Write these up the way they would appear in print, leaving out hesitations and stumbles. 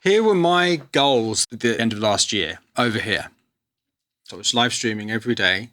here were my goals at the end of last year over here. So I was live streaming every day.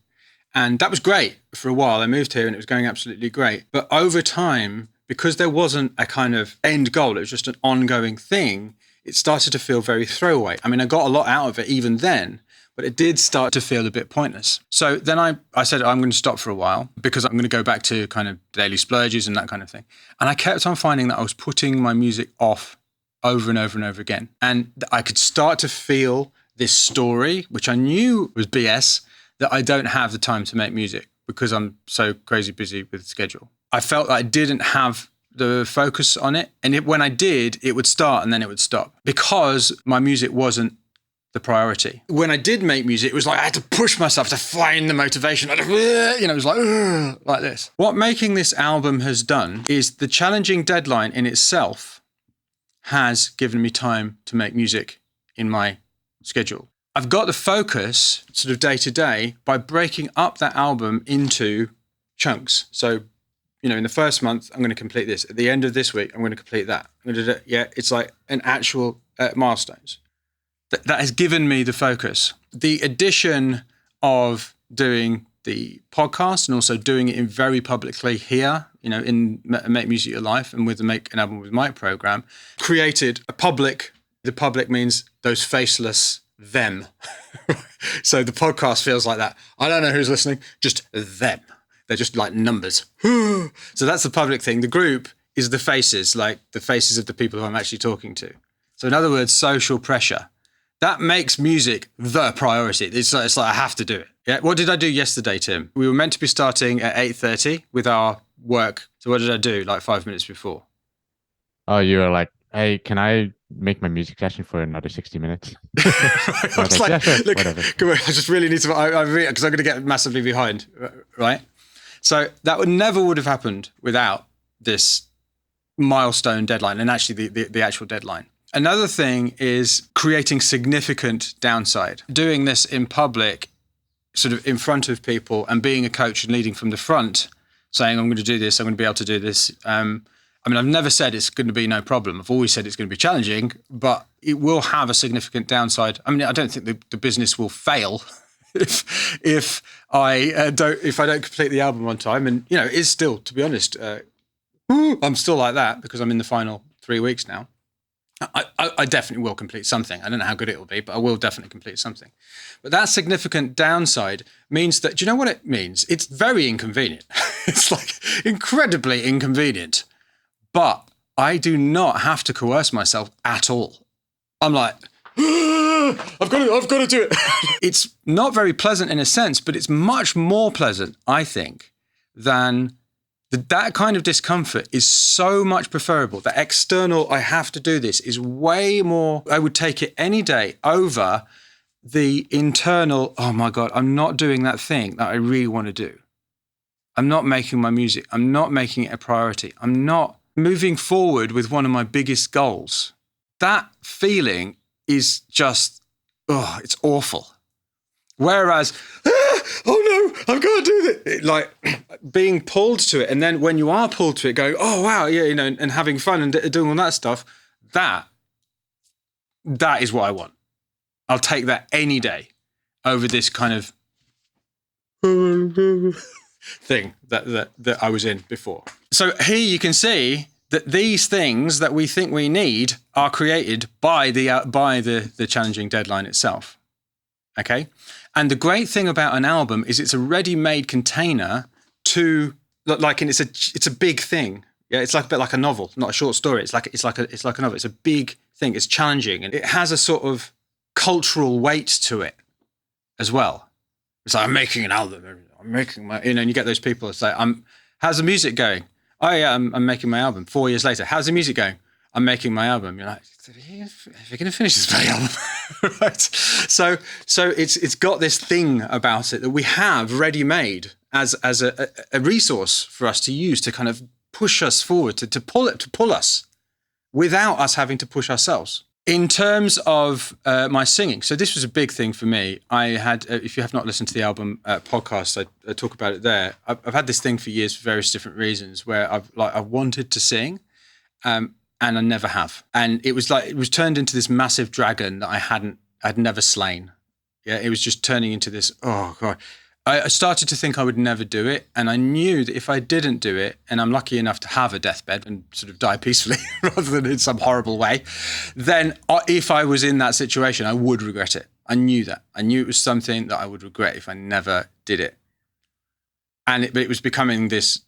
And that was great for a while. I moved here and it was going absolutely great. But over time, because there wasn't a kind of end goal, it was just an ongoing thing, it started to feel very throwaway. I mean, I got a lot out of it even then, but it did start to feel a bit pointless. So then I said, I'm going to stop for a while because I'm going to go back to kind of daily splurges and that kind of thing. And I kept on finding that I was putting my music off over and over and over again. And I could start to feel this story, which I knew was BS, that I don't have the time to make music because I'm so crazy busy with the schedule. I felt that I didn't have the focus on it. And when I did, it would start and then it would stop because my music wasn't the priority. When I did make music, it was like I had to push myself to find the motivation. It was like this. What making this album has done is the challenging deadline in itself has given me time to make music in my schedule. I've got the focus sort of day to day by breaking up that album into chunks. So, in the first month, I'm going to complete this. At the end of this week, I'm going to complete that. It's like an actual milestones. That has given me the focus. The addition of doing the podcast and also doing it in very publicly here, in Make Music Your Life and with the Make an Album with Mike program, created a public. The public means those faceless them. So the podcast feels like that. I don't know who's listening, just them. They're just like numbers. So that's the public thing. The group is the faces, like the faces of the people who I'm actually talking to. So in other words, social pressure. That makes music the priority. It's like I have to do it. Yeah. What did I do yesterday, Tim? We were meant to be starting at 8:30 with our work. So what did I do like 5 minutes before? Oh, you were like, hey, can I make my music session for another 60 minutes? I was like, yeah, sure, look, come on, I just really need to, because I'm going to get massively behind, right? So that would have happened without this milestone deadline and actually the actual deadline. Another thing is creating significant downside. Doing this in public, sort of in front of people and being a coach and leading from the front, saying, I'm going to do this, I'm going to be able to do this. I've never said it's going to be no problem. I've always said it's going to be challenging, but it will have a significant downside. I don't think the business will fail if I don't complete the album on time. And it is still, to be honest, I'm still like that because I'm in the final 3 weeks now. I definitely will complete something. I don't know how good it will be, but I will definitely complete something. But that significant downside means that, do you know what it means? It's very inconvenient. It's like incredibly inconvenient. But I do not have to coerce myself at all. I'm like, I've got to do it. It's not very pleasant in a sense, but it's much more pleasant, I think, than that kind of discomfort is so much preferable. The external, I have to do this, is way more, I would take it any day over the internal, oh my God, I'm not doing that thing that I really want to do. I'm not making my music. I'm not making it a priority. I'm not moving forward with one of my biggest goals. That feeling is just, it's awful. Whereas, oh no, I've got to do this. Like being pulled to it. And then when you are pulled to it, going, oh wow, yeah, and having fun and doing all that stuff, that is what I want. I'll take that any day over this kind of thing that I was in before. So here you can see that these things that we think we need are created by the challenging deadline itself. Okay? And the great thing about an album is it's a ready-made container to, like, and it's a big thing. Yeah, it's like a bit like a novel, not a short story. It's like a novel. It's a big thing. It's challenging, and it has a sort of cultural weight to it as well. It's like, I'm making an album. I'm making my, and you get those people that say, how's the music going? Oh yeah, I'm making my album. 4 years later, how's the music going? I'm making my album. You're like, if you're going to finish this album, right? So it's got this thing about it that we have ready-made as a resource for us to use to kind of push us forward, to pull us without us having to push ourselves. In terms of my singing, so this was a big thing for me. I had, if you have not listened to the album podcast, I talk about it there. I've had this thing for years for various different reasons where I've wanted to sing. and I never have. And it was turned into this massive dragon that I'd never slain. Yeah, it was just turning into this, oh God. I started to think I would never do it. And I knew that if I didn't do it, and I'm lucky enough to have a deathbed and sort of die peacefully rather than in some horrible way, then if I was in that situation, I would regret it. I knew that. I knew it was something that I would regret if I never did it. But it was becoming this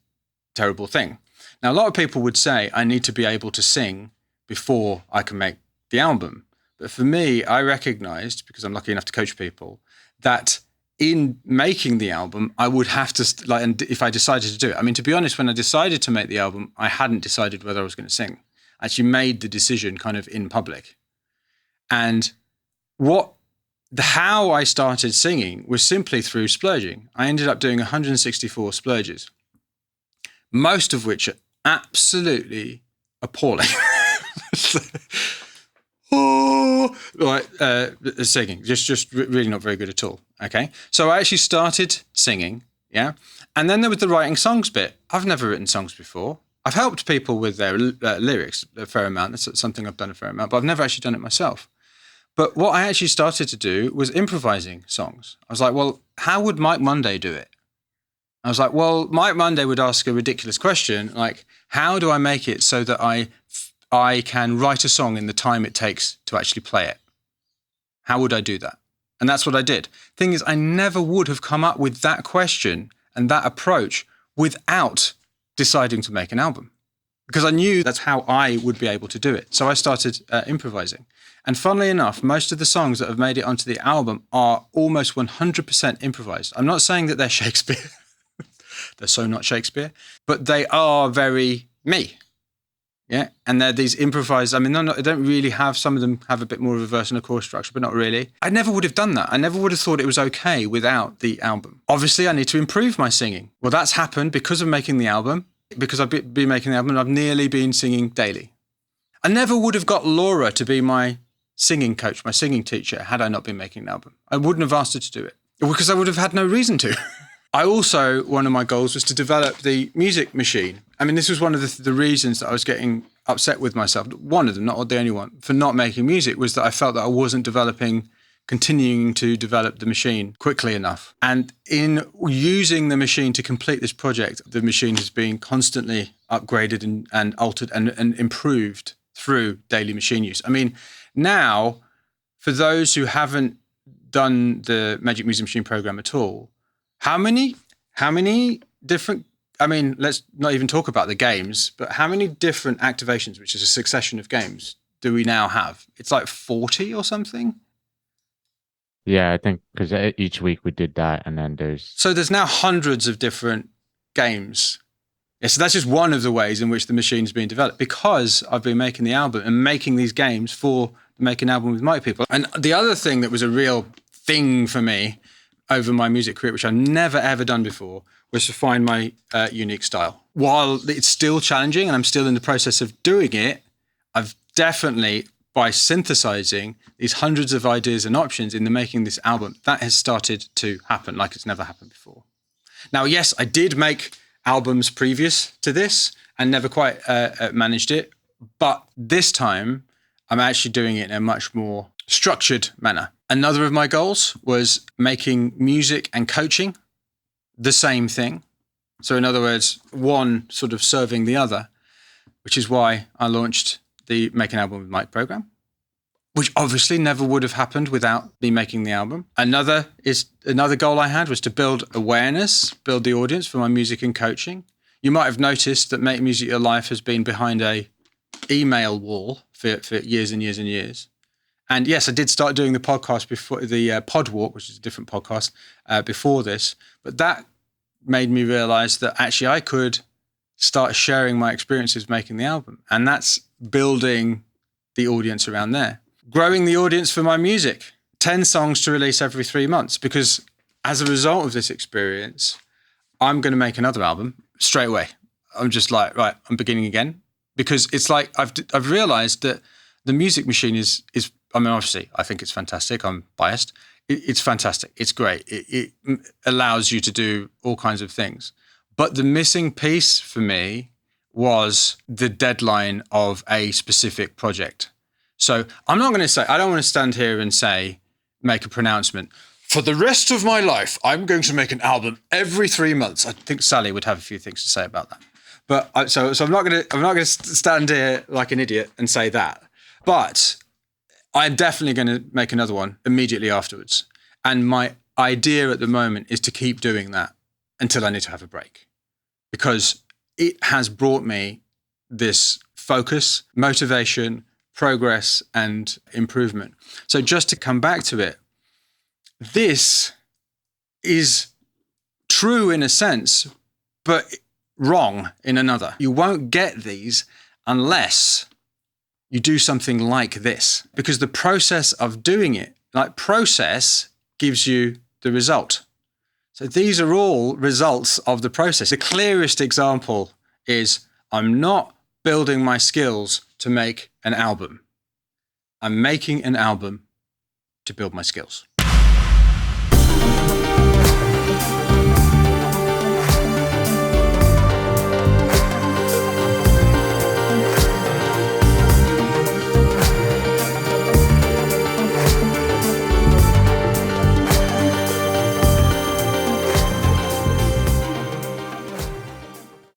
terrible thing. Now, a lot of people would say I need to be able to sing before I can make the album. But for me, I recognized, because I'm lucky enough to coach people, that in making the album, I would have to, and if I decided to do it, I mean, to be honest, when I decided to make the album, I hadn't decided whether I was going to sing. I actually made the decision kind of in public. And how I started singing was simply through splurging. I ended up doing 164 splurges, most of which are absolutely appalling. Singing, just really not very good at all. Okay, so I actually started singing, yeah, and then there was the writing songs bit. I've never written songs before. I've helped people with their lyrics a fair amount. That's something I've done a fair amount, but I've never actually done it myself. But what I actually started to do was improvising songs. I was like, well, how would Mike Monday do it? I was like, well, Mike Monday would ask a ridiculous question, like, how do I make it so that I can write a song in the time it takes to actually play it? How would I do that? And that's what I did. Thing is, I never would have come up with that question and that approach without deciding to make an album, because I knew that's how I would be able to do it. So I started improvising. And funnily enough, most of the songs that have made it onto the album are almost 100% improvised. I'm not saying that they're Shakespeare. They're so not Shakespeare, but they are very me. Yeah, and they're these improvised. I mean, they don't really have. Some of them have a bit more of a verse and a chorus structure, but not really. I never would have done that. I never would have thought it was okay without the album. Obviously, I need to improve my singing. Well, that's happened because of making the album. Because I've been making the album, I've nearly been singing daily. I never would have got Laura to be my singing coach, my singing teacher, had I not been making an album. I wouldn't have asked her to do it because I would have had no reason to. I also, one of my goals was to develop the music machine. I mean, this was one of the reasons that I was getting upset with myself. One of them, not the only one, for not making music, was that I felt that I wasn't continuing to develop the machine quickly enough. And in using the machine to complete this project, the machine has been constantly upgraded and altered and improved through daily machine use. I mean, now, for those who haven't done the Magic Music Machine program at all, how many different, I mean, let's not even talk about the games, but how many different activations, which is a succession of games, do we now have? It's like 40 or something? Yeah, I think because each week we did that, and then there's now hundreds of different games. Yeah, so that's just one of the ways in which the machine's been developed, because I've been making the album and making these games for making an album with my people. And the other thing that was a real thing for me over my music career, which I've never ever done before, was to find my unique style. While it's still challenging and I'm still in the process of doing it, I've definitely, by synthesizing these hundreds of ideas and options in the making this album, that has started to happen like it's never happened before. Now, yes, I did make albums previous to this and never quite managed it, but this time I'm actually doing it in a much more structured manner. Another of my goals was making music and coaching the same thing. So in other words, one sort of serving the other, which is why I launched the Make an Album with Mike program, which obviously never would have happened without me making the album. Another goal I had was to build awareness, build the audience for my music and coaching. You might have noticed that Make Music Your Life has been behind a email wall for years and years and years. And yes, I did start doing the podcast before the Pod Walk, which is a different podcast before this. But that made me realize that actually I could start sharing my experiences making the album. And that's building the audience around there. Growing the audience for my music. 10 songs to release every 3 months. Because as a result of this experience, I'm going to make another album straight away. I'm just like, right, I'm beginning again. Because it's like I've realized that the music machine is I mean, obviously, I think it's fantastic. I'm biased. It's fantastic. It's great. It allows you to do all kinds of things. But the missing piece for me was the deadline of a specific project. So I'm not going to say, I don't want to stand here and say, make a pronouncement. For the rest of my life, I'm going to make an album every 3 months. I think Sally would have a few things to say about that. But so I'm not going to stand here like an idiot and say that. But I'm definitely going to make another one immediately afterwards. And my idea at the moment is to keep doing that until I need to have a break, because it has brought me this focus, motivation, progress, and improvement. So just to come back to it, this is true in a sense, but wrong in another. You won't get these unless you do something like this, because the process of doing it, like process, gives you the result. So these are all results of the process. The clearest example is I'm not building my skills to make an album. I'm making an album to build my skills.